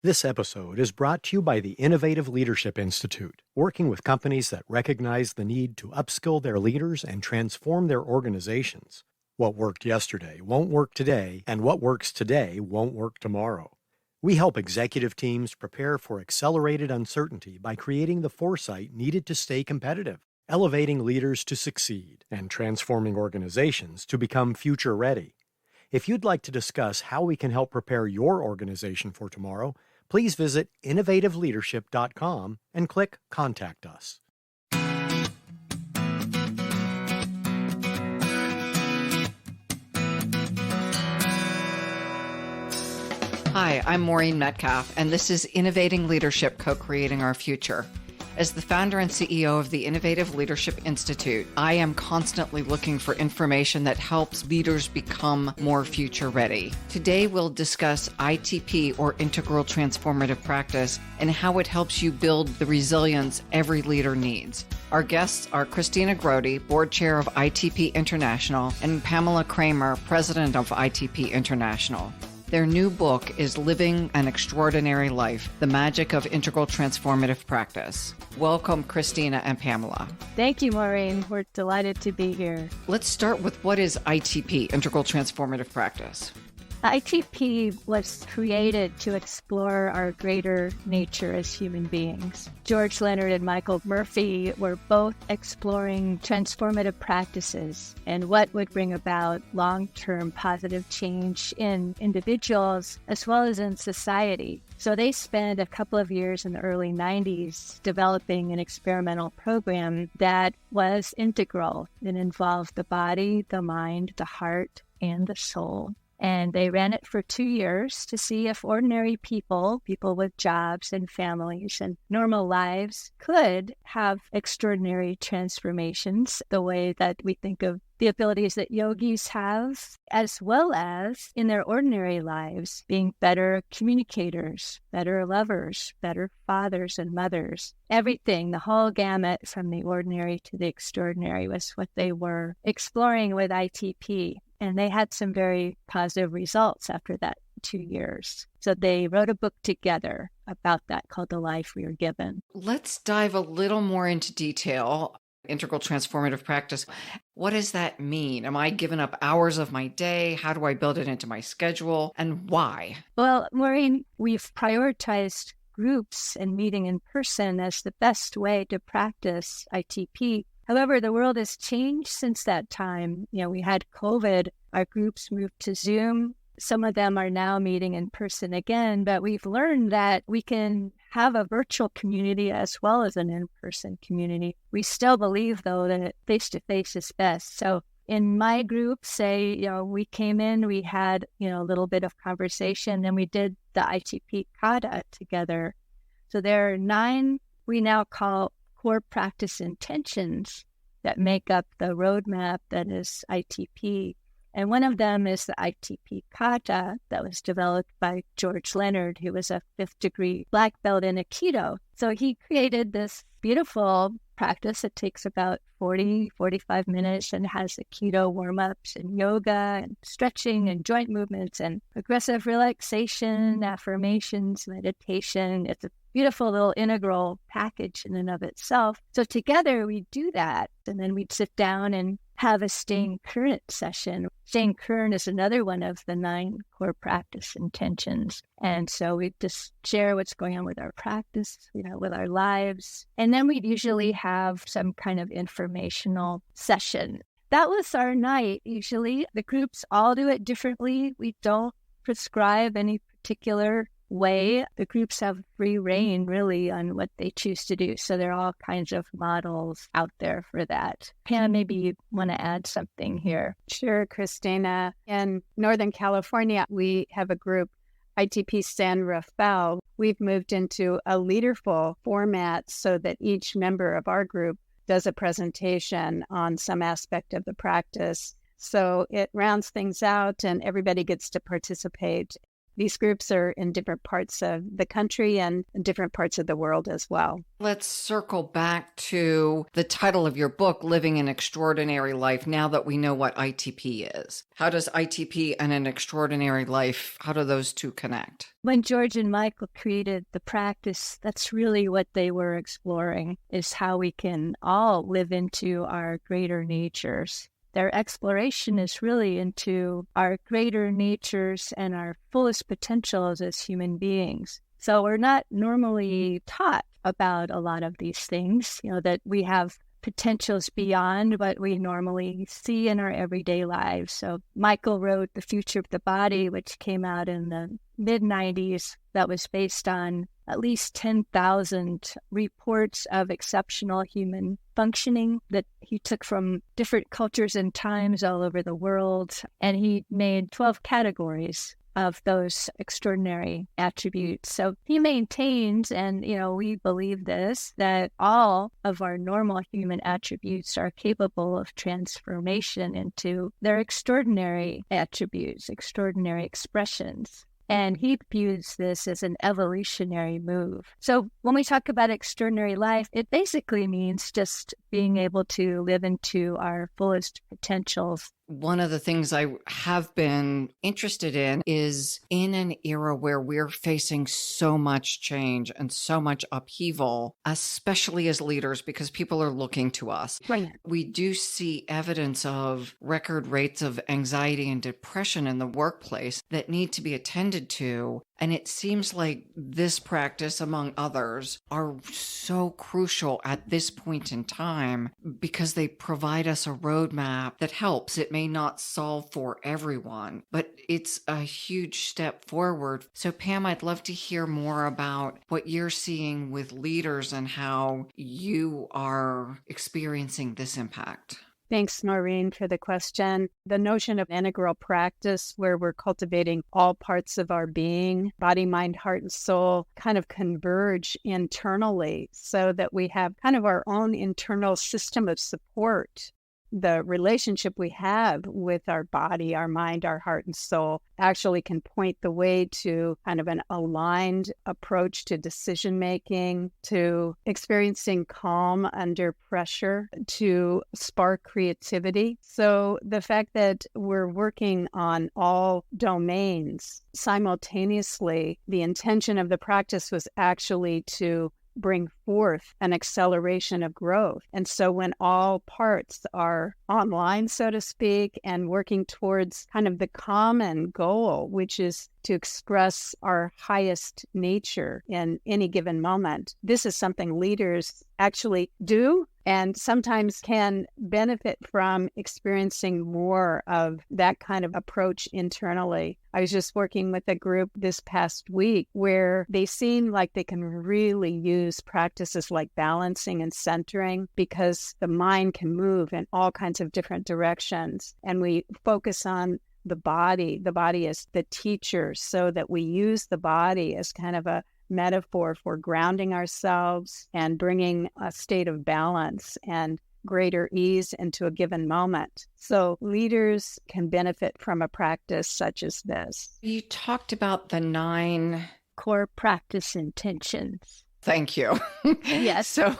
This episode is brought to you by the Innovative Leadership Institute, working with companies that recognize the need to upskill their leaders and transform their organizations. What worked yesterday won't work today, and what works today won't work tomorrow. We help executive teams prepare for accelerated uncertainty by creating the foresight needed to stay competitive, elevating leaders to succeed, and transforming organizations to become future-ready. If you'd like to discuss how we can help prepare your organization for tomorrow, please visit innovativeleadership.com and click Contact Us. Hi, I'm Maureen Metcalf, and this is Innovating Leadership, Co-Creating Our Future. As the founder and CEO of the Innovative Leadership Institute, I am constantly looking for information that helps leaders become more future ready. Today, we'll discuss ITP, or Integral Transformative Practice, and how it helps you build the resilience every leader needs. Our guests are Christina Grote, Board Chair of ITP International, and Pamela Kramer, President of ITP International. Their new book is Living an Extraordinary Life, The Magic of Integral Transformative Practice. Welcome, Christina and Pamela. Thank you, Maureen. We're delighted to be here. Let's start with what is ITP, Integral Transformative Practice? ITP was created to explore our greater nature as human beings. George Leonard and Michael Murphy were both exploring transformative practices and what would bring about long-term positive change in individuals as well as in society. So they spent a couple of years in the early 90s developing an experimental program that was integral. It involved the body, the mind, the heart, and the soul. And they ran it for 2 years to see if ordinary people with jobs and families and normal lives, could have extraordinary transformations the way that we think of the abilities that yogis have, as well as in their ordinary lives, being better communicators, better lovers, better fathers and mothers. Everything, the whole gamut from the ordinary to the extraordinary was what they were exploring with ITP. And they had some very positive results after that 2 years. So they wrote a book together about that called The Life We Are Given. Let's dive a little more into detail. Integral Transformative Practice. What does that mean? Am I giving up hours of my day? How do I build it into my schedule? And why? Well, Maureen, we've prioritized groups and meeting in person as the best way to practice ITP. However, the world has changed since that time. We had COVID. Our groups moved to Zoom. Some of them are now meeting in person again, but we've learned that we can have a virtual community as well as an in-person community. We still believe, though, that face-to-face is best. So in my group, say, we came in, we had, a little bit of conversation, then we did the ITP kata together. So there are 9 we now call core practice intentions that make up the roadmap that is ITP. And one of them is the ITP kata that was developed by George Leonard, who was a 5th degree black belt in Aikido. So he created this beautiful practice that takes about 45 minutes and has Aikido warm-ups and yoga and stretching and joint movements and progressive relaxation, affirmations, meditation. It's a beautiful little integral package in and of itself. So together we do that, and then we'd sit down and have a staying current session. Staying current is another one of the 9 core practice intentions. And so we just share what's going on with our practice, with our lives. And then we'd usually have some kind of informational session. That was our night, usually. The groups all do it differently. We don't prescribe any particular way. The groups have free reign, really, on what they choose to do. So there are all kinds of models out there for that. Pam, maybe you want to add something here. Sure, Christina. In Northern California, we have a group, ITP San Rafael. We've moved into a leaderful format so that each member of our group does a presentation on some aspect of the practice. So it rounds things out and everybody gets to participate. these groups are in different parts of the country and different parts of the world as well. Let's circle back to the title of your book, Living an Extraordinary Life, now that we know what ITP is. How does ITP and an extraordinary life, how do those two connect? When George and Michael created the practice, that's really what they were exploring, is how we can all live into our greater natures. Their exploration is really into our greater natures and our fullest potentials as human beings. So we're not normally taught about a lot of these things, that we have potentials beyond what we normally see in our everyday lives. So Michael wrote The Future of the Body, which came out in the mid-90s, that was based on at least 10,000 reports of exceptional human functioning that he took from different cultures and times all over the world. And he made 12 categories of those extraordinary attributes. So he maintains, and we believe this, that all of our normal human attributes are capable of transformation into their extraordinary attributes, extraordinary expressions. And he views this as an evolutionary move. So when we talk about extraordinary life, it basically means just being able to live into our fullest potentials. One of the things I have been interested in is in an era where we're facing so much change and so much upheaval, especially as leaders, because people are looking to us. Right. We do see evidence of record rates of anxiety and depression in the workplace that need to be attended to. And it seems like this practice, among others, are so crucial at this point in time because they provide us a roadmap that helps. It may not solve for everyone, but it's a huge step forward. So Pam, I'd love to hear more about what you're seeing with leaders and how you are experiencing this impact. Thanks, Maureen, for the question. The notion of integral practice, where we're cultivating all parts of our being, body, mind, heart, and soul, kind of converge internally so that we have kind of our own internal system of support. The relationship we have with our body, our mind, our heart, and soul actually can point the way to kind of an aligned approach to decision making, to experiencing calm under pressure, to spark creativity. So the fact that we're working on all domains simultaneously, the intention of the practice was actually to bring forth an acceleration of growth. And so when all parts are online, so to speak, and working towards kind of the common goal, which is to express our highest nature in any given moment, this is something leaders actually do and sometimes can benefit from experiencing more of that kind of approach internally. I was just working with a group this past week where they seem like they can really use practices like balancing and centering because the mind can move in all kinds of different directions. And we focus on the body as the teacher so that we use the body as kind of a metaphor for grounding ourselves and bringing a state of balance and greater ease into a given moment. So leaders can benefit from a practice such as this. You talked about the 9 core practice intentions. Thank you. Yes. So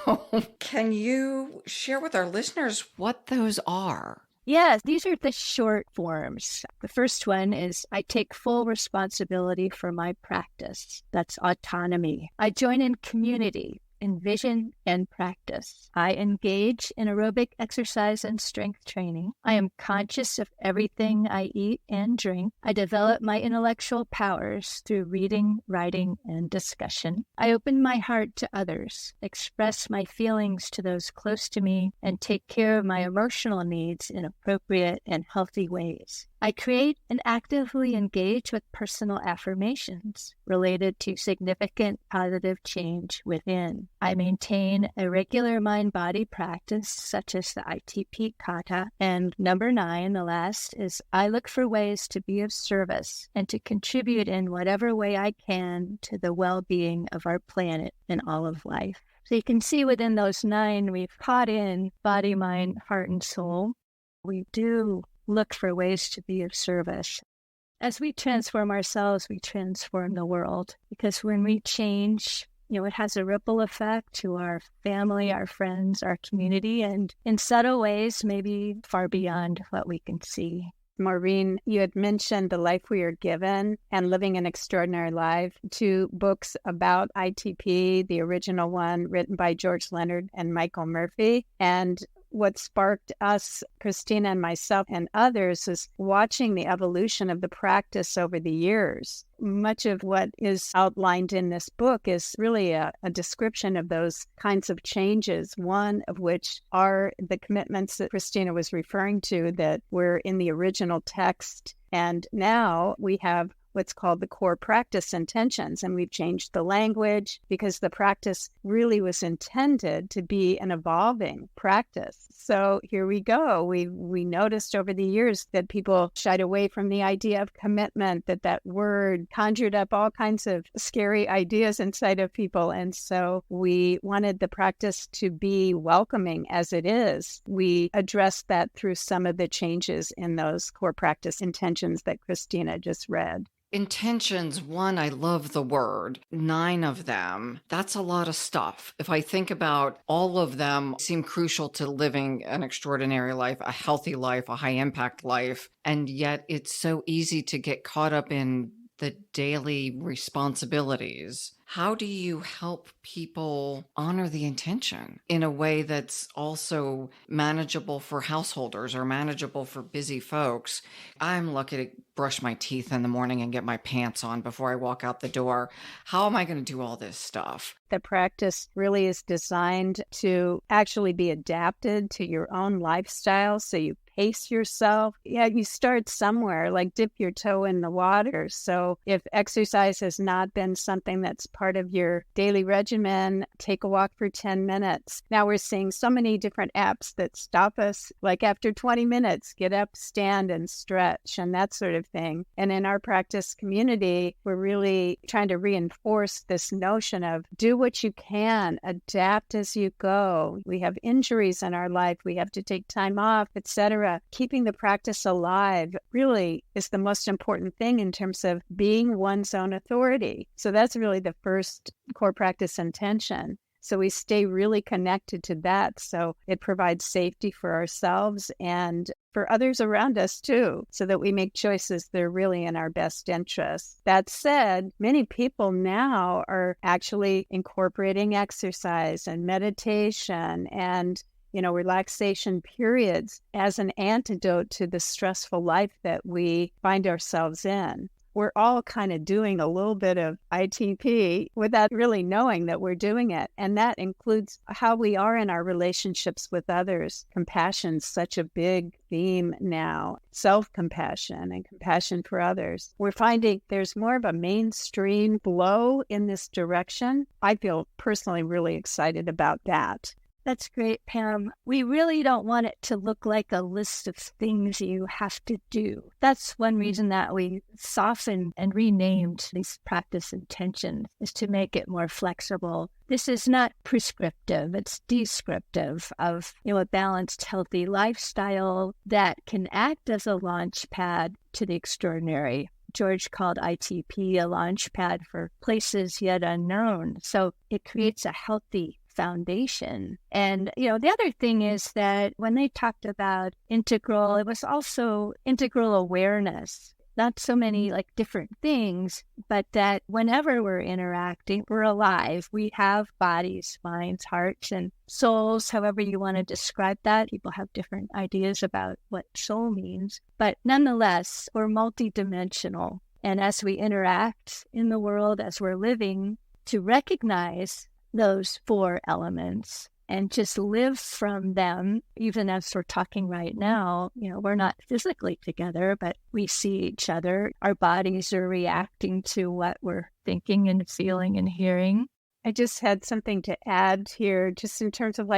can you share with our listeners what those are? Yes, these are the short forms. The first one is I take full responsibility for my practice. That's autonomy. I join in community, in vision and practice. I engage in aerobic exercise and strength training. I am conscious of everything I eat and drink. I develop my intellectual powers through reading, writing, and discussion. I open my heart to others, express my feelings to those close to me, and take care of my emotional needs in appropriate and healthy ways. I create and actively engage with personal affirmations related to significant positive change within. I maintain a regular mind-body practice such as the ITP kata. And number 9, the last, is I look for ways to be of service and to contribute in whatever way I can to the well-being of our planet and all of life. So you can see within those 9, we've caught in body, mind, heart, and soul. We do look for ways to be of service. As we transform ourselves, we transform the world, because when we change, it has a ripple effect to our family, our friends, our community, and in subtle ways, maybe far beyond what we can see. Maureen, you had mentioned The Life We Are Given and Living an Extraordinary Life, two books about ITP, the original one written by George Leonard and Michael Murphy. And what sparked us, Christina and myself and others, is watching the evolution of the practice over the years. Much of what is outlined in this book is really a description of those kinds of changes, one of which are the commitments that Christina was referring to that were in the original text. And now we have what's called the core practice intentions. And we've changed the language because the practice really was intended to be an evolving practice. So here we go. We noticed over the years that people shied away from the idea of commitment, that word conjured up all kinds of scary ideas inside of people. And so we wanted the practice to be welcoming as it is. We addressed that through some of the changes in those core practice intentions that Christina just read. Intentions, one, I love the word. 9 of them. That's a lot of stuff. If I think about all of them seem crucial to living an extraordinary life, a healthy life, a high impact life. And yet it's so easy to get caught up in the daily responsibilities. How do you help people honor the intention in a way that's also manageable for householders or manageable for busy folks? I'm lucky to brush my teeth in the morning and get my pants on before I walk out the door. How am I going to do all this stuff? The practice really is designed to actually be adapted to your own lifestyle. So you pace yourself. Yeah, you start somewhere, like dip your toe in the water. So if exercise has not been something that's part of your daily regimen, take a walk for 10 minutes. Now we're seeing so many different apps that stop us, like after 20 minutes, get up, stand, and stretch, and that sort of thing. And in our practice community, we're really trying to reinforce this notion of do what you can, adapt as you go. We have injuries in our life. We have to take time off, etc. Keeping the practice alive really is the most important thing in terms of being one's own authority. So that's really the first core practice intention. So we stay really connected to that. So it provides safety for ourselves and for others around us too, so that we make choices that are really in our best interests. That said, many people now are actually incorporating exercise and meditation and relaxation periods as an antidote to the stressful life that we find ourselves in. We're all kind of doing a little bit of ITP without really knowing that we're doing it. And that includes how we are in our relationships with others. Compassion's such a big theme now. Self-compassion and compassion for others. We're finding there's more of a mainstream flow in this direction. I feel personally really excited about that. That's great, Pam. We really don't want it to look like a list of things you have to do. That's one reason that we softened and renamed these practice intentions, is to make it more flexible. This is not prescriptive, it's descriptive of a balanced, healthy lifestyle that can act as a launch pad to the extraordinary. George called ITP a launch pad for places yet unknown. So it creates a healthy foundation. And, the other thing is that when they talked about integral, it was also integral awareness. Not so many different things, but that whenever we're interacting, we're alive. We have bodies, minds, hearts, and souls, however you want to describe that. People have different ideas about what soul means. But nonetheless, we're multidimensional. And as we interact in the world, as we're living, to recognize those 4 elements and just live from them, even as we're talking right now. We're not physically together, but we see each other. Our bodies are reacting to what we're thinking and feeling and hearing. I just had something to add here, just in terms of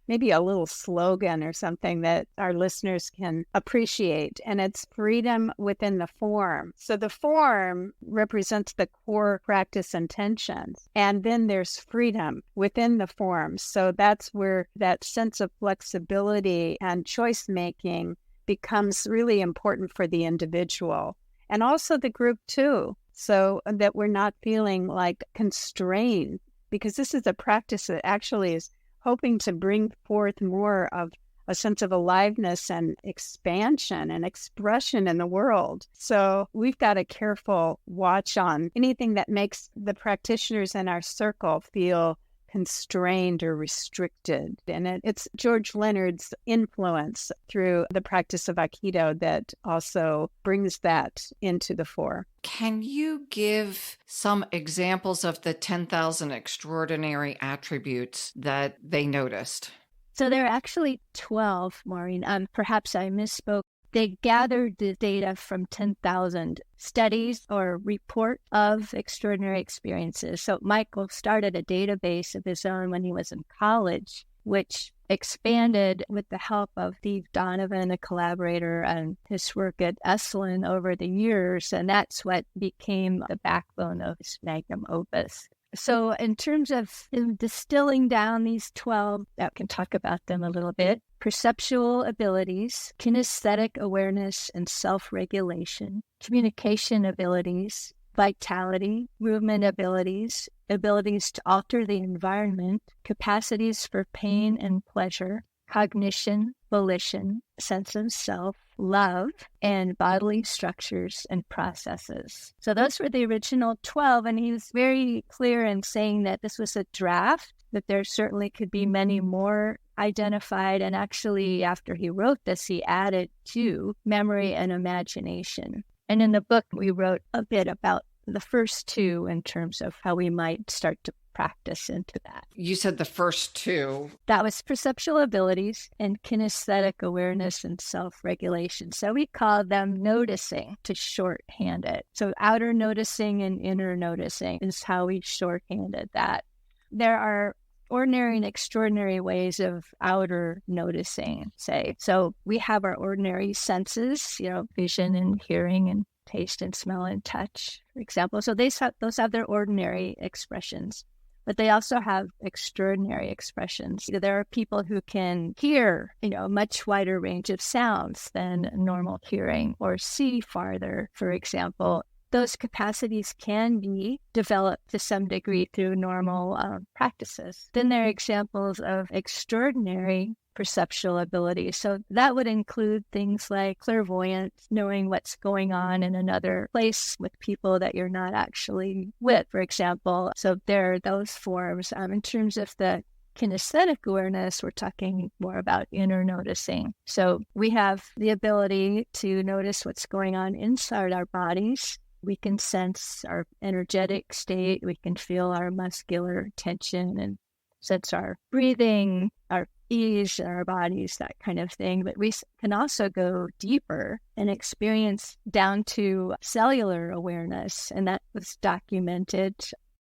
maybe a little slogan or something that our listeners can appreciate, and it's freedom within the form. So the form represents the core practice intentions, and then there's freedom within the form. So that's where that sense of flexibility and choice making becomes really important for the individual. and also the group too, so that we're not feeling like constrained, because this is a practice that actually is hoping to bring forth more of a sense of aliveness and expansion and expression in the world. So we've got a careful watch on anything that makes the practitioners in our circle feel constrained or restricted. And it's George Leonard's influence through the practice of Aikido that also brings that into the fore. Can you give some examples of the 10,000 extraordinary attributes that they noticed? So there are actually 12, Maureen. Perhaps I misspoke. They gathered the data from 10,000 studies or report of extraordinary experiences. So Michael started a database of his own when he was in college, which expanded with the help of Steve Donovan, a collaborator, and his work at Esalen over the years. And that's what became the backbone of his magnum opus. So in terms of distilling down these 12, I can talk about them a little bit. Perceptual abilities, kinesthetic awareness and self-regulation, communication abilities, vitality, movement abilities, abilities to alter the environment, capacities for pain and pleasure, cognition, volition, sense of self, love, and bodily structures and processes. So those were the original 12, and he was very clear in saying that this was a draft, that there certainly could be many more identified, and actually after he wrote this, he added to memory and imagination. And in the book, we wrote a bit about the first two in terms of how we might start to practice into that. You said the first two. That was perceptual abilities and kinesthetic awareness and self-regulation. So we call them noticing to shorthand it. So outer noticing and inner noticing is how we shorthanded that. There are ordinary and extraordinary ways of outer noticing, say. So we have our ordinary senses, vision and hearing and taste and smell and touch, for example. So those have their ordinary expressions, but they also have extraordinary expressions. There are people who can hear, a much wider range of sounds than normal hearing, or see farther, for example. Those capacities can be developed to some degree through normal practices. Then there are examples of extraordinary perceptual abilities. So that would include things like clairvoyance, knowing what's going on in another place with people that you're not actually with, for example. So there are those forms. In terms of the kinesthetic awareness, we're talking more about inner noticing. So we have the ability to notice what's going on inside our bodies. We can sense our energetic state. We can feel our muscular tension and sense our breathing, our ease in our bodies, that kind of thing. But we can also go deeper and experience down to cellular awareness, and that was documented.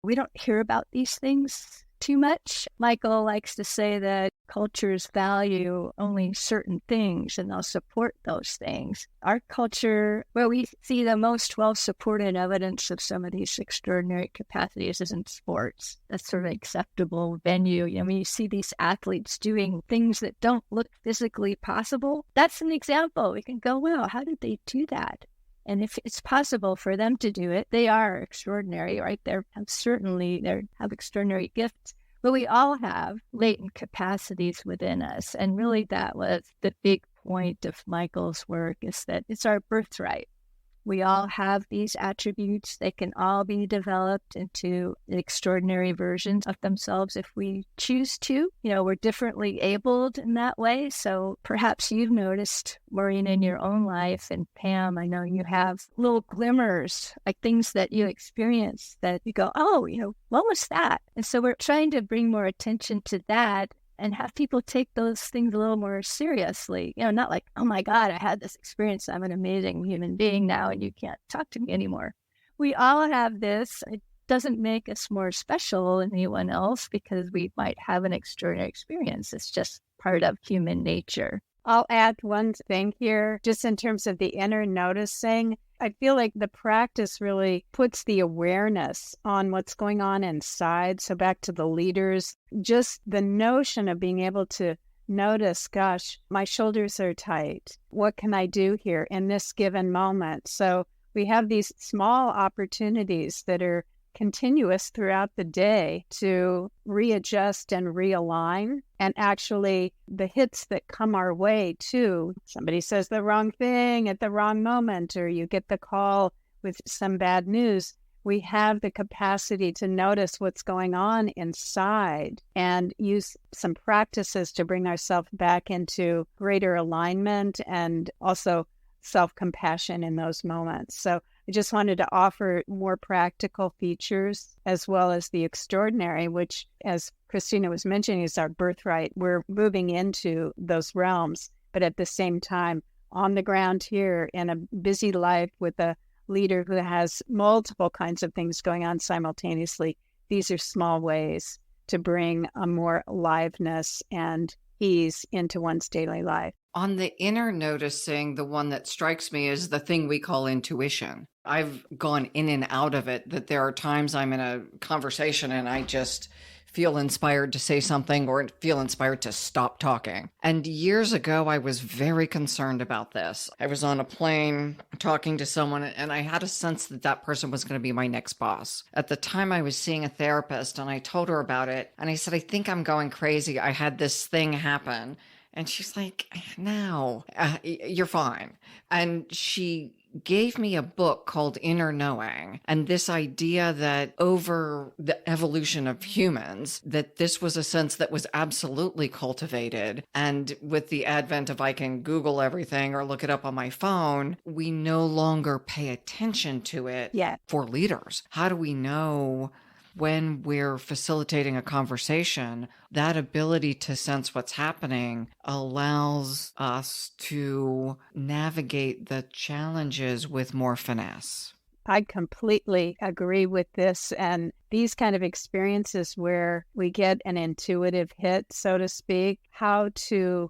We don't hear about these things too much. Michael likes to say that cultures value only certain things and they'll support those things. Our culture, where we see the most well-supported evidence of some of these extraordinary capacities, is in sports. That's sort of an acceptable venue. You see these athletes doing things that don't look physically possible. That's an example. We can go, well, how did they do that? And if it's possible for them to do it, they are extraordinary, right? They have extraordinary gifts. But we all have latent capacities within us. And really that was the big point of Michael's work, is that it's our birthright. We all have these attributes. They can all be developed into extraordinary versions of themselves if we choose to. We're differently abled in that way. So perhaps you've noticed, Maureen, in your own life, and Pam, I know you have little glimmers, like things that you experience that you go, oh, what was that? And so we're trying to bring more attention to that and have people take those things a little more seriously. Not like, oh my God, I had this experience. I'm an amazing human being now and you can't talk to me anymore. We all have this. It doesn't make us more special than anyone else because we might have an extraordinary experience. It's just part of human nature. I'll add one thing here, just in terms of the inner noticing. I feel like the practice really puts the awareness on what's going on inside. So back to the leaders, just the notion of being able to notice, gosh, my shoulders are tight. What can I do here in this given moment? So we have these small opportunities that are continuous throughout the day to readjust and realign. And actually, the hits that come our way too, somebody says the wrong thing at the wrong moment, or you get the call with some bad news, we have the capacity to notice what's going on inside and use some practices to bring ourselves back into greater alignment and also self-compassion in those moments. So I just wanted to offer more practical features as well as the extraordinary, which, as Christina was mentioning, is our birthright. We're moving into those realms, but at the same time, on the ground here in a busy life with a leader who has multiple kinds of things going on simultaneously, these are small ways to bring a more aliveness and ease into one's daily life. On the inner noticing, the one that strikes me is the thing we call intuition. I've gone in and out of it, that there are times I'm in a conversation and I just feel inspired to say something or feel inspired to stop talking. And years ago, I was very concerned about this. I was on a plane talking to someone and I had a sense that that person was going to be my next boss. At the time, I was seeing a therapist and I told her about it. And I said, I think I'm going crazy. I had this thing happen. And she's like, no, you're fine. And she gave me a book called Inner Knowing, and this idea that over the evolution of humans, that this was a sense that was absolutely cultivated. And with the advent of I can Google everything or look it up on my phone, we no longer pay attention to it for leaders. How do we know when we're facilitating a conversation, that ability to sense what's happening allows us to navigate the challenges with more finesse? I completely agree with this. And these kind of experiences where we get an intuitive hit, so to speak, how to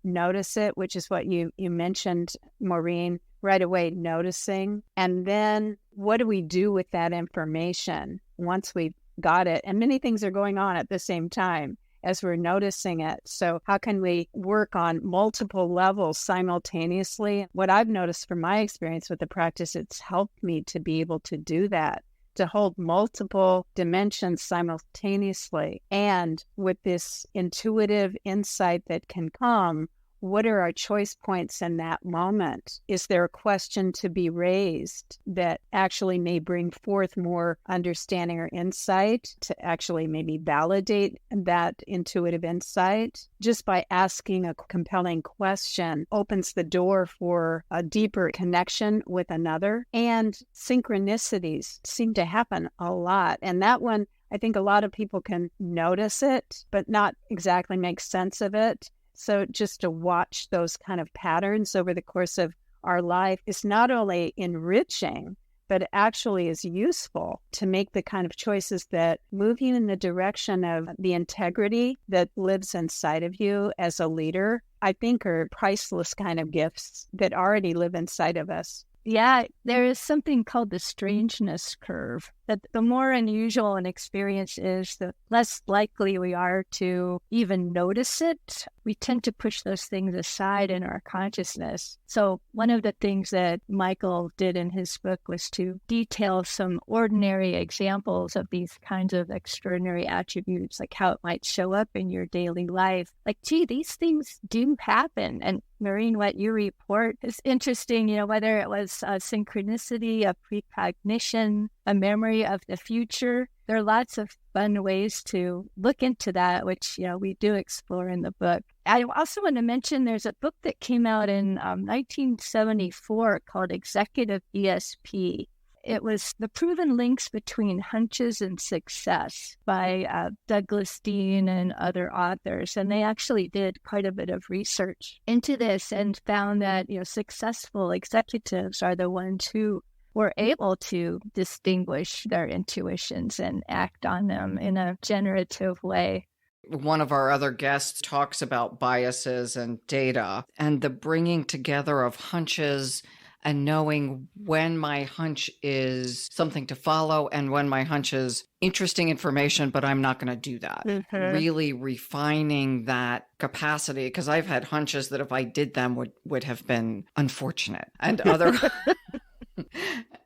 notice it, which is what you mentioned, Maureen, right away noticing. And then what do we do with that information once we've got it? And many things are going on at the same time as we're noticing it. So how can we work on multiple levels simultaneously? What I've noticed from my experience with the practice, it's helped me to be able to do that, to hold multiple dimensions simultaneously. And with this intuitive insight that can come, what are our choice points in that moment? Is there a question to be raised that actually may bring forth more understanding or insight to actually maybe validate that intuitive insight? Just by asking a compelling question opens the door for a deeper connection with another. And synchronicities seem to happen a lot. And that one, I think a lot of people can notice it, but not exactly make sense of it. So just to watch those kind of patterns over the course of our life is not only enriching, but actually is useful to make the kind of choices that move you in the direction of the integrity that lives inside of you as a leader, I think are priceless kind of gifts that already live inside of us. Yeah, there is something called the strangeness curve, that the more unusual an experience is, the less likely we are to even notice it. We tend to push those things aside in our consciousness. So one of the things that Michael did in his book was to detail some ordinary examples of these kinds of extraordinary attributes, like how it might show up in your daily life. Like, gee, these things do happen. And Maureen, what you report is interesting, whether it was a synchronicity, a precognition, a memory of the future. There are lots of fun ways to look into that, which, we do explore in the book. I also want to mention there's a book that came out in 1974 called Executive ESP. It was The Proven Links Between Hunches and Success by Douglas Dean and other authors. And they actually did quite a bit of research into this and found that, successful executives are the ones who were able to distinguish their intuitions and act on them in a generative way. One of our other guests talks about biases and data and the bringing together of hunches and knowing when my hunch is something to follow and when my hunch is interesting information, but I'm not going to do that. Mm-hmm. Really refining that capacity, because I've had hunches that if I did them would have been unfortunate, and other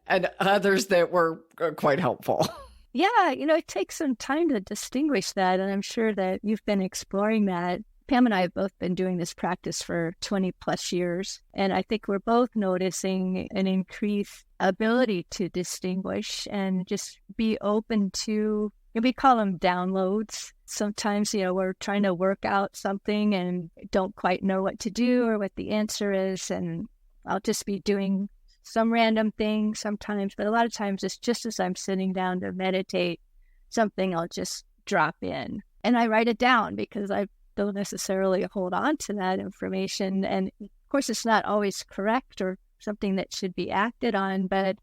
And others that were quite helpful. Yeah, it takes some time to distinguish that. And I'm sure that you've been exploring that. Pam and I have both been doing this practice for 20 plus years. And I think we're both noticing an increased ability to distinguish and just be open to, we call them downloads. Sometimes, we're trying to work out something and don't quite know what to do or what the answer is. And I'll just be doing some random thing sometimes, but a lot of times it's just as I'm sitting down to meditate, something I'll just drop in. And I write it down because I don't necessarily hold on to that information. And of course, it's not always correct or something that should be acted on, but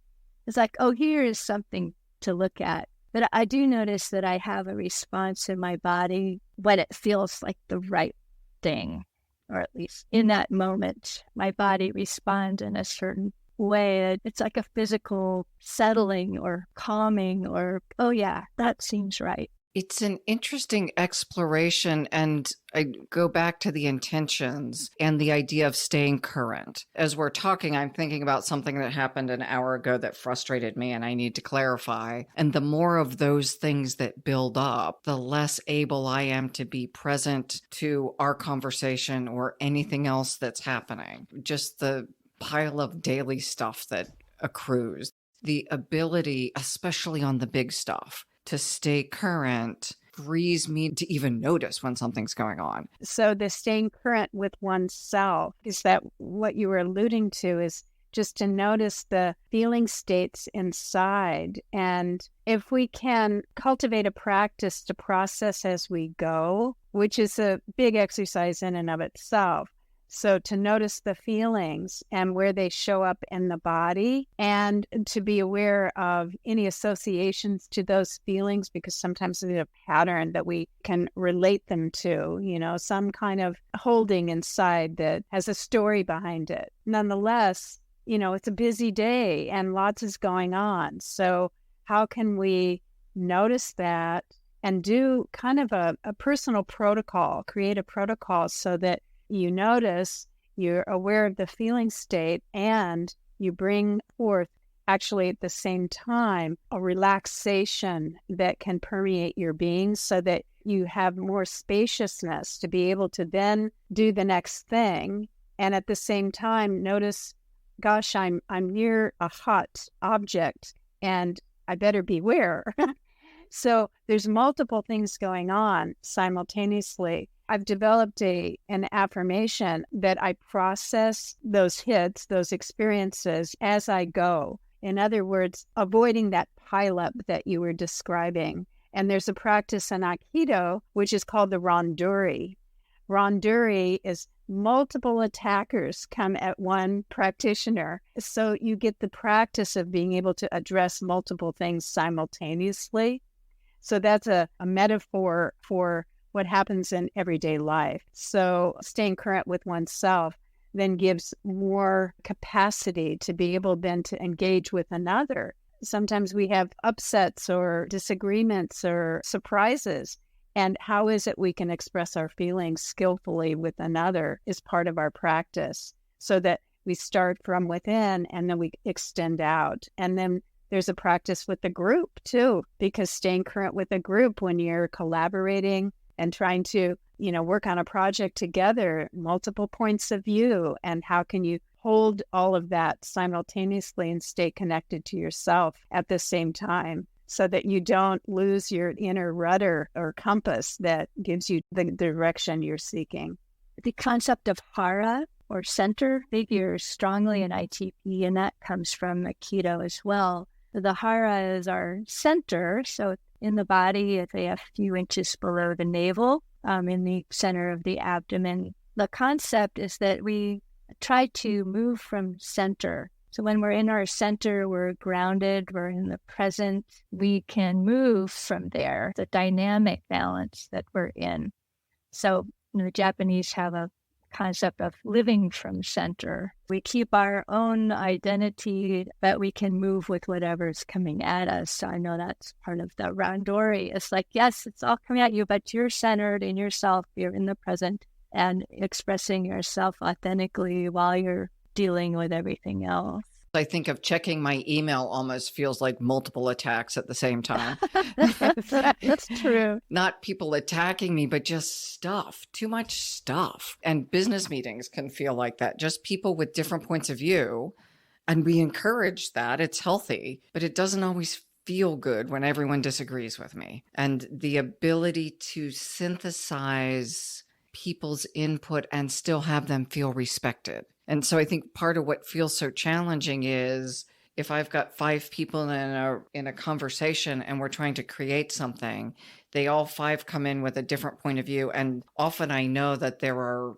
it's like, oh, here is something to look at. But I do notice that I have a response in my body when it feels like the right thing, or at least in that moment, my body responds in a certain way. It's like a physical settling or calming or, oh yeah, that seems right. It's an interesting exploration, and I go back to the intentions and the idea of staying current. As we're talking, I'm thinking about something that happened an hour ago that frustrated me and I need to clarify. And the more of those things that build up, the less able I am to be present to our conversation or anything else that's happening. Just the pile of daily stuff that accrues. The ability, especially on the big stuff, to stay current frees me to even notice when something's going on. So the staying current with oneself, is that what you were alluding to, is just to notice the feeling states inside. And if we can cultivate a practice to process as we go, which is a big exercise in and of itself. So to notice the feelings and where they show up in the body, and to be aware of any associations to those feelings, because sometimes there's a pattern that we can relate them to, some kind of holding inside that has a story behind it. Nonetheless, it's a busy day and lots is going on. So how can we notice that and do kind of a personal protocol, create a protocol so that you notice, you're aware of the feeling state, and you bring forth, actually at the same time, a relaxation that can permeate your being so that you have more spaciousness to be able to then do the next thing. And at the same time, notice, gosh, I'm near a hot object and I better beware. So there's multiple things going on simultaneously. I've developed an affirmation that I process those hits, those experiences as I go. In other words, avoiding that pileup that you were describing. And there's a practice in Aikido, which is called the randori. Randori is multiple attackers come at one practitioner. So you get the practice of being able to address multiple things simultaneously. So that's a metaphor for what happens in everyday life. So staying current with oneself then gives more capacity to be able then to engage with another. Sometimes we have upsets or disagreements or surprises. And how is it we can express our feelings skillfully with another is part of our practice, so that we start from within and then we extend out. And then there's a practice with the group too, because staying current with a group when you're collaborating and trying to, work on a project together, multiple points of view, and how can you hold all of that simultaneously and stay connected to yourself at the same time so that you don't lose your inner rudder or compass that gives you the direction you're seeking. The concept of hara or center figures strongly in ITP, and that comes from Aikido as well. The hara is our center, so in the body, it's a few inches below the navel, in the center of the abdomen. The concept is that we try to move from center. So when we're in our center, we're grounded, we're in the present, we can move from there, the dynamic balance that we're in. So the Japanese have a concept of living from center. We keep our own identity, but we can move with whatever's coming at us. So I know that's part of the randori. It's like, yes, it's all coming at you, but you're centered in yourself. You're in the present and expressing yourself authentically while you're dealing with everything else. I think of checking my email almost feels like multiple attacks at the same time. That's true. Not people attacking me, but just stuff, too much stuff. And business meetings can feel like that, just people with different points of view. And we encourage that. It's healthy, but it doesn't always feel good when everyone disagrees with me. And the ability to synthesize people's input and still have them feel respected. And so I think part of what feels so challenging is if I've got 5 people in a conversation and we're trying to create something, they all 5 come in with a different point of view. And often I know that there are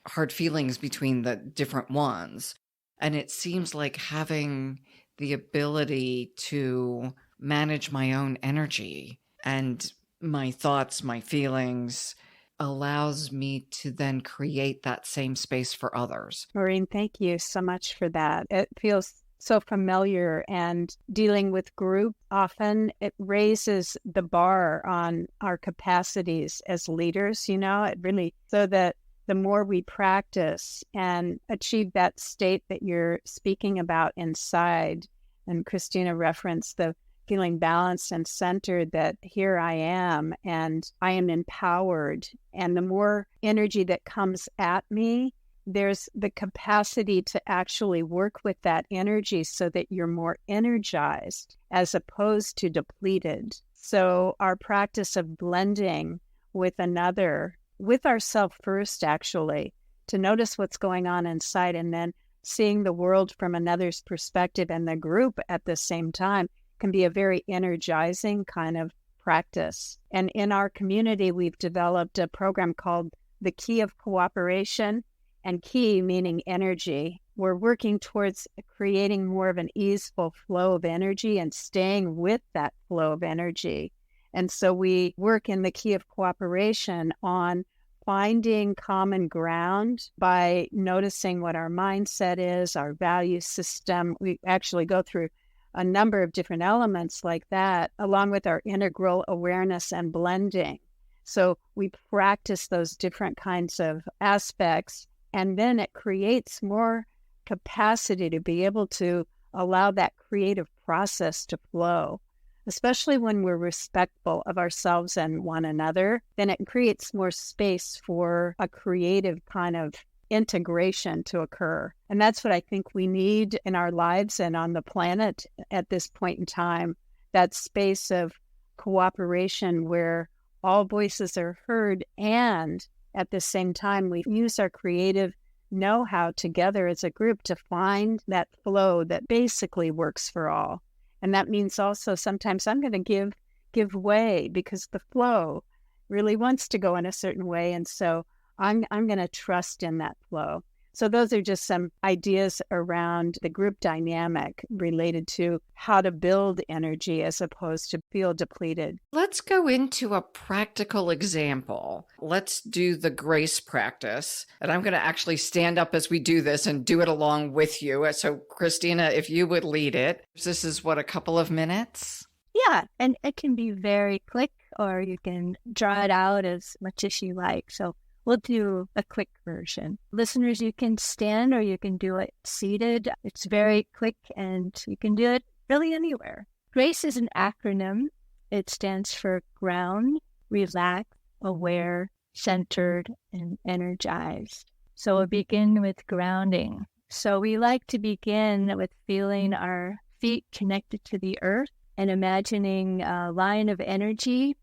hard feelings between the different ones. And it seems like having the ability to manage my own energy and my thoughts, my feelings, allows me to then create that same space for others. Maureen, thank you so much for that. It feels so familiar, and dealing with group often it raises the bar on our capacities as leaders, it really, so that the more we practice and achieve that state that you're speaking about inside, and Christina referenced the feeling balanced and centered, that here I am and I am empowered. And the more energy that comes at me, there's the capacity to actually work with that energy so that you're more energized as opposed to depleted. So our practice of blending with another, with ourselves first, actually, to notice what's going on inside and then seeing the world from another's perspective and the group at the same time can be a very energizing kind of practice. And in our community, we've developed a program called the Key of Cooperation, and key meaning energy. We're working towards creating more of an easeful flow of energy and staying with that flow of energy. And so we work in the Key of Cooperation on finding common ground by noticing what our mindset is, our value system. We actually go through a number of different elements like that, along with our integral awareness and blending. So we practice those different kinds of aspects, and then it creates more capacity to be able to allow that creative process to flow, especially when we're respectful of ourselves and one another. Then it creates more space for a creative kind of integration to occur. And that's what I think we need in our lives and on the planet at this point in time, that space of cooperation where all voices are heard, and at the same time, we use our creative know-how together as a group to find that flow that basically works for all. And that means also sometimes I'm going to give way because the flow really wants to go in a certain way. And so I'm going to trust in that flow. So those are just some ideas around the group dynamic related to how to build energy as opposed to feel depleted. Let's go into a practical example. Let's do the grace practice. And I'm going to actually stand up as we do this and do it along with you. So Christina, if you would lead it. This is what, a couple of minutes? Yeah, and it can be very quick, or you can draw it out as much as you like. So we'll do a quick version. Listeners, you can stand or you can do it seated. It's very quick and you can do it really anywhere. GRACE is an acronym. It stands for ground, relax, aware, centered, and energized. So we'll begin with grounding. So we like to begin with feeling our feet connected to the earth and imagining a line of energy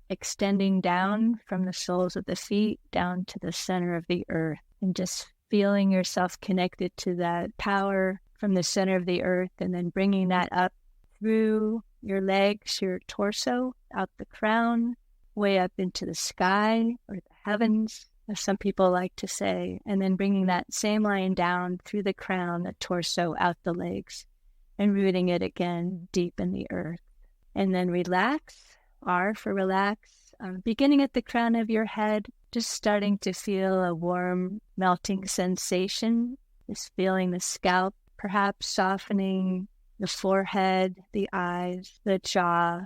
extending down from the soles of the feet down to the center of the earth, and just feeling yourself connected to that power from the center of the earth, and then bringing that up through your legs, your torso, out the crown, way up into the sky or the heavens, as some people like to say, and then bringing that same line down through the crown, the torso, out the legs, and rooting it again deep in the earth. And then relax. R for relax, beginning at the crown of your head, just starting to feel a warm, melting sensation, just feeling the scalp, perhaps softening the forehead, the eyes, the jaw,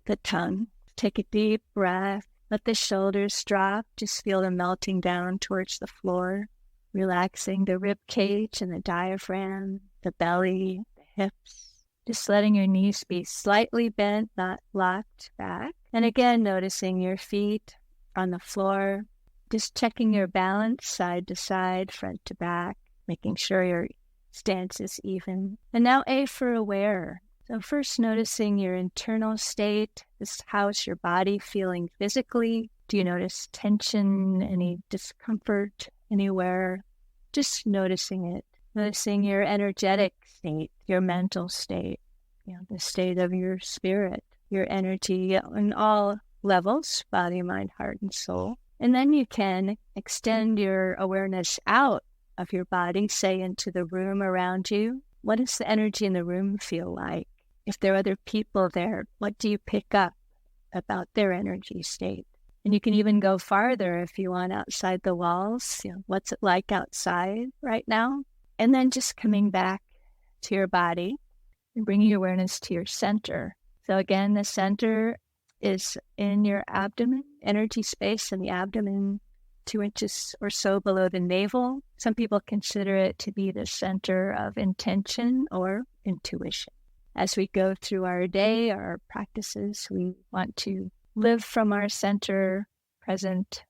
the tongue. Take a deep breath, let the shoulders drop, just feel them melting down towards the floor, relaxing the rib cage and the diaphragm, the belly, the hips. Just letting your knees be slightly bent, not locked back. And again, noticing your feet on the floor. Just checking your balance side to side, front to back, making sure your stance is even. And now A for aware. So first noticing your internal state. Just how's your body feeling physically? Do you notice tension, any discomfort anywhere? Just noticing it. Noticing your energetic state, your mental state, the state of your spirit, your energy in all levels, body, mind, heart, and soul. And then you can extend your awareness out of your body, say into the room around you. What does the energy in the room feel like? If there are other people there, what do you pick up about their energy state? And you can even go farther if you want outside the walls. What's it like outside right now? And then just coming back to your body and bringing your awareness to your center. So again, the center is in your abdomen, energy space in the abdomen, 2 inches or so below the navel. Some people consider it to be the center of intention or intuition. As we go through our day, our practices, we want to live from our center, present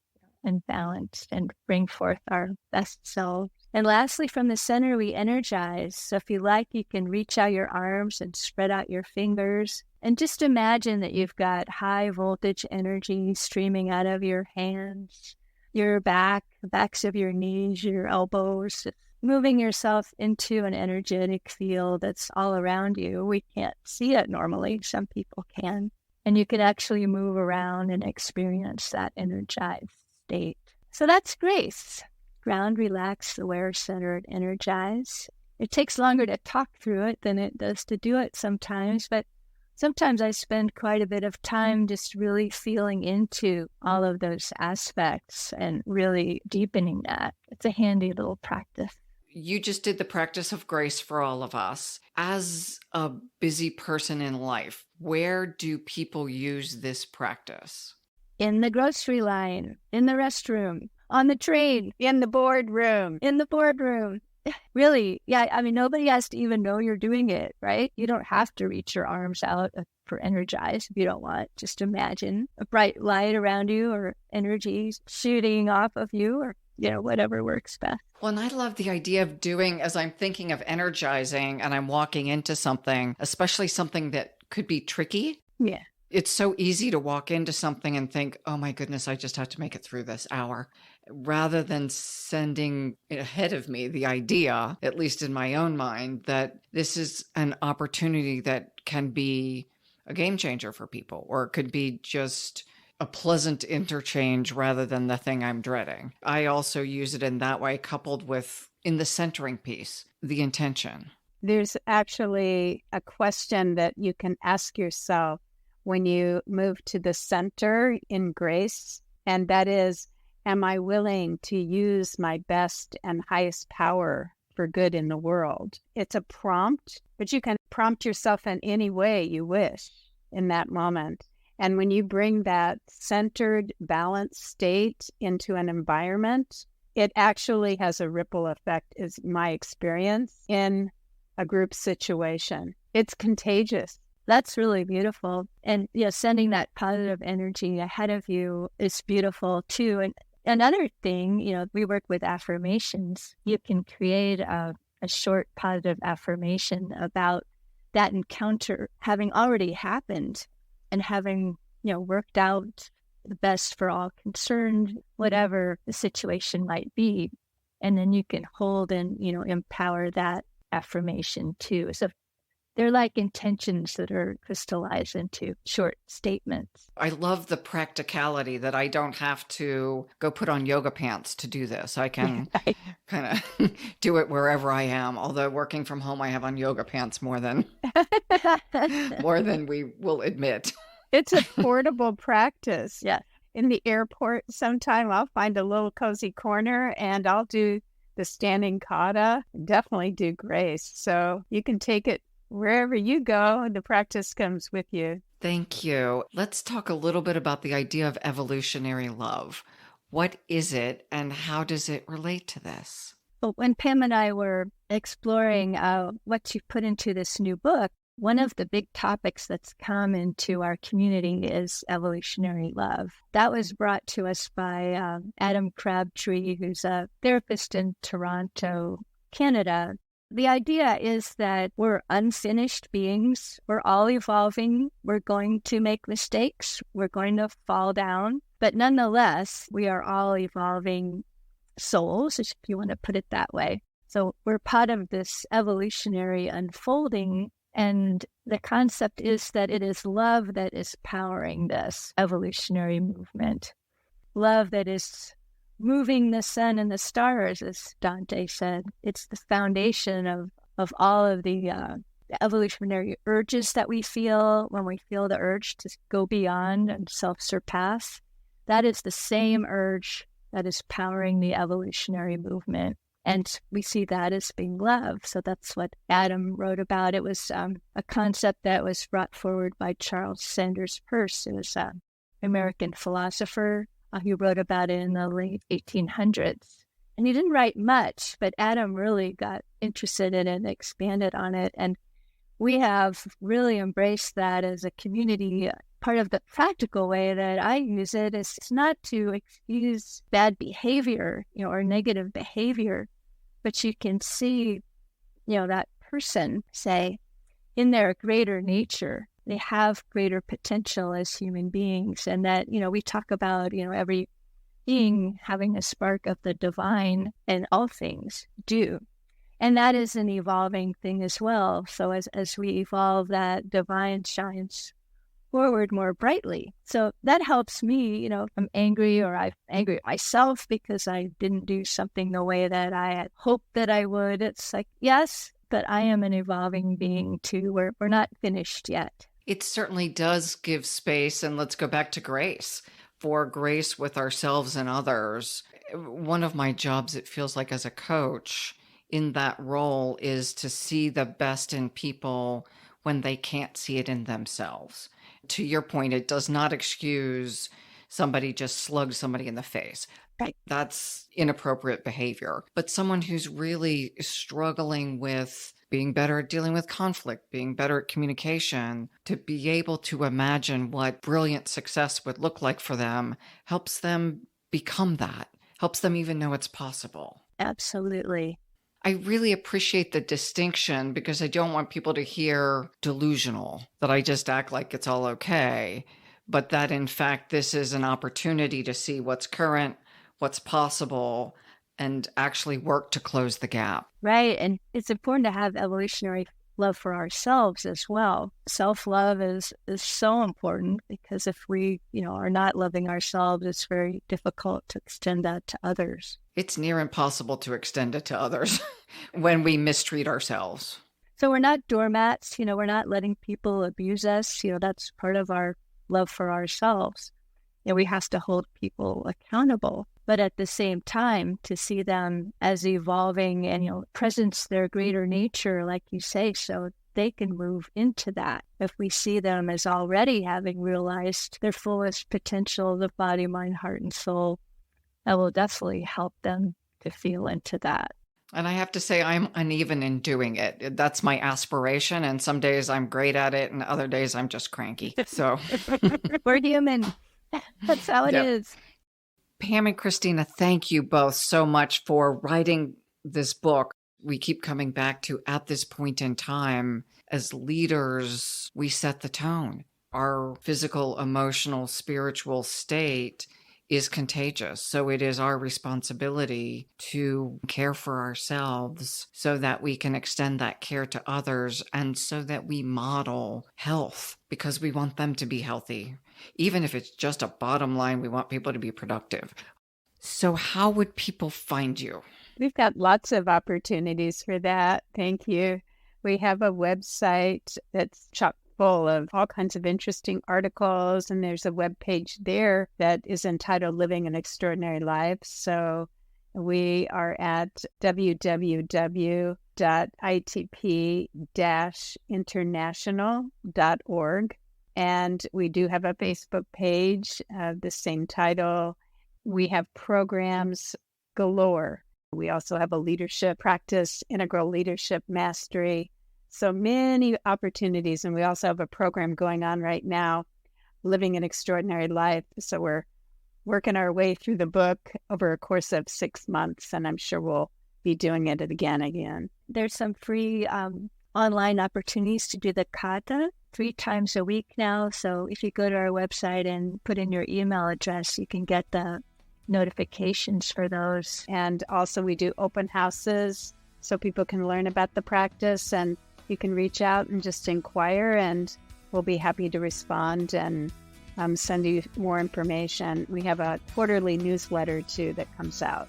and balanced, and bring forth our best self. And lastly, from the center, we energize. So if you like, you can reach out your arms and spread out your fingers. And just imagine that you've got high voltage energy streaming out of your hands, your back, the backs of your knees, your elbows, moving yourself into an energetic field that's all around you. We can't see it normally. Some people can. And you can actually move around and experience that energized state. So that's grace. Ground, relax, aware, centered, energize. It takes longer to talk through it than it does to do it sometimes, but sometimes I spend quite a bit of time just really feeling into all of those aspects and really deepening that. It's a handy little practice. You just did the practice of grace for all of us. As a busy person in life, where do people use this practice? In the grocery line, in the restroom, on the train, In the boardroom. in the boardroom. Really, nobody has to even know you're doing it, right? You don't have to reach your arms out for energize if you don't want. Just imagine a bright light around you or energy shooting off of you or, whatever works best. Well, and I love the idea of doing, as I'm thinking of energizing and I'm walking into something, especially something that could be tricky. Yeah. It's so easy to walk into something and think, oh my goodness, I just have to make it through this hour. Rather than sending ahead of me the idea, at least in my own mind, that this is an opportunity that can be a game changer for people, or it could be just a pleasant interchange rather than the thing I'm dreading. I also use it in that way, coupled with, in the centering piece, the intention. There's actually a question that you can ask yourself when you move to the center in grace, and that is, am I willing to use my best and highest power for good in the world? It's a prompt, but you can prompt yourself in any way you wish in that moment. And when you bring that centered, balanced state into an environment, it actually has a ripple effect, is my experience in a group situation. It's contagious. That's really beautiful. And sending that positive energy ahead of you is beautiful too. And another thing, we work with affirmations. You can create a short positive affirmation about that encounter having already happened and having, worked out the best for all concerned, whatever the situation might be. And then you can hold and, empower that affirmation too. So they're like intentions that are crystallized into short statements. I love the practicality that I don't have to go put on yoga pants to do this. I can kind of do it wherever I am. Although working from home, I have on yoga pants more than we will admit. It's a portable practice. Yeah. In the airport, sometime I'll find a little cozy corner and I'll do the standing kata, definitely do grace. So you can take it wherever you go, and the practice comes with you. Thank you. Let's talk a little bit about the idea of evolutionary love. What is it and how does it relate to this? But when Pam and I were exploring what you put into this new book, one of the big topics that's come into our community is evolutionary love. That was brought to us by Adam Crabtree, who's a therapist in Toronto, Canada. The idea is that we're unfinished beings. We're all evolving. We're going to make mistakes. We're going to fall down. But nonetheless, we are all evolving souls, if you want to put it that way. So we're part of this evolutionary unfolding. And the concept is that it is love that is powering this evolutionary movement. Love that is moving the sun and the stars, as Dante said. It's the foundation of all of the evolutionary urges that we feel when we feel the urge to go beyond and self-surpass. That is the same urge that is powering the evolutionary movement. And we see that as being love. So that's what Adam wrote about. It was a concept that was brought forward by Charles Sanders Peirce, who was an American philosopher. He wrote about it in the late 1800s. And he didn't write much, but Adam really got interested in it and expanded on it. And we have really embraced that as a community. Part of the practical way that I use it is not to excuse bad behavior, or negative behavior, but you can see, that person, say, in their greater nature, they have greater potential as human beings. And that, we talk about, every being having a spark of the divine, and all things do. And that is an evolving thing as well. So as we evolve, that divine shines forward more brightly. So that helps me, if I'm angry or I'm angry at myself because I didn't do something the way that I had hoped that I would. It's like, yes, but I am an evolving being too. We're not finished yet. It certainly does give space. And let's go back to grace, for grace with ourselves and others. One of my jobs, it feels like, as a coach in that role, is to see the best in people when they can't see it in themselves. To your point, it does not excuse somebody just slugged somebody in the face. Right. That's inappropriate behavior. But someone who's really struggling with being better at dealing with conflict, being better at communication, to be able to imagine what brilliant success would look like for them, helps them become that, helps them even know it's possible. Absolutely. I really appreciate the distinction, because I don't want people to hear delusional, that I just act like it's all okay, but that in fact, this is an opportunity to see what's current, what's possible, and actually work to close the gap. Right. And it's important to have evolutionary love for ourselves as well. Self-love is so important, because if we, are not loving ourselves, it's very difficult to extend that to others. It's near impossible to extend it to others when we mistreat ourselves. So we're not doormats, we're not letting people abuse us. That's part of our love for ourselves. We have to hold people accountable. But at the same time, to see them as evolving and, presence their greater nature, like you say, so they can move into that. If we see them as already having realized their fullest potential of body, mind, heart, and soul, that will definitely help them to feel into that. And I have to say, I'm uneven in doing it. That's my aspiration. And some days I'm great at it, and other days I'm just cranky. So we're human. That's how it is. Pam and Christina, thank you both so much for writing this book. We keep coming back to, at this point in time, as leaders, we set the tone. Our physical, emotional, spiritual state is contagious. So it is our responsibility to care for ourselves so that we can extend that care to others, and so that we model health, because we want them to be healthy. Even if it's just a bottom line, we want people to be productive. So how would people find you? We've got lots of opportunities for that. Thank you. We have a website that's chock full of all kinds of interesting articles, and there's a web page there that is entitled Living an Extraordinary Life. So we are at www.itp-international.org. And we do have a Facebook page of the same title. We have programs galore. We also have a leadership practice, integral leadership mastery. So many opportunities. And we also have a program going on right now, Living an Extraordinary Life. So we're working our way through the book over a course of 6 months, and I'm sure we'll be doing it again. There's some free online opportunities to do the kata 3 times a week now. So if you go to our website and put in your email address, you can get the notifications for those. And also we do open houses so people can learn about the practice, and you can reach out and just inquire, and we'll be happy to respond and send you more information. We have a quarterly newsletter too that comes out.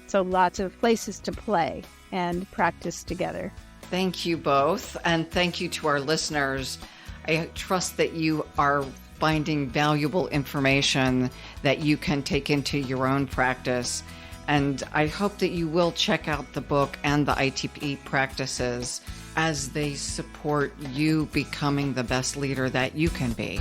So lots of places to play and practice together. Thank you both. And thank you to our listeners. I trust that you are finding valuable information that you can take into your own practice. And I hope that you will check out the book and the ITP practices as they support you becoming the best leader that you can be.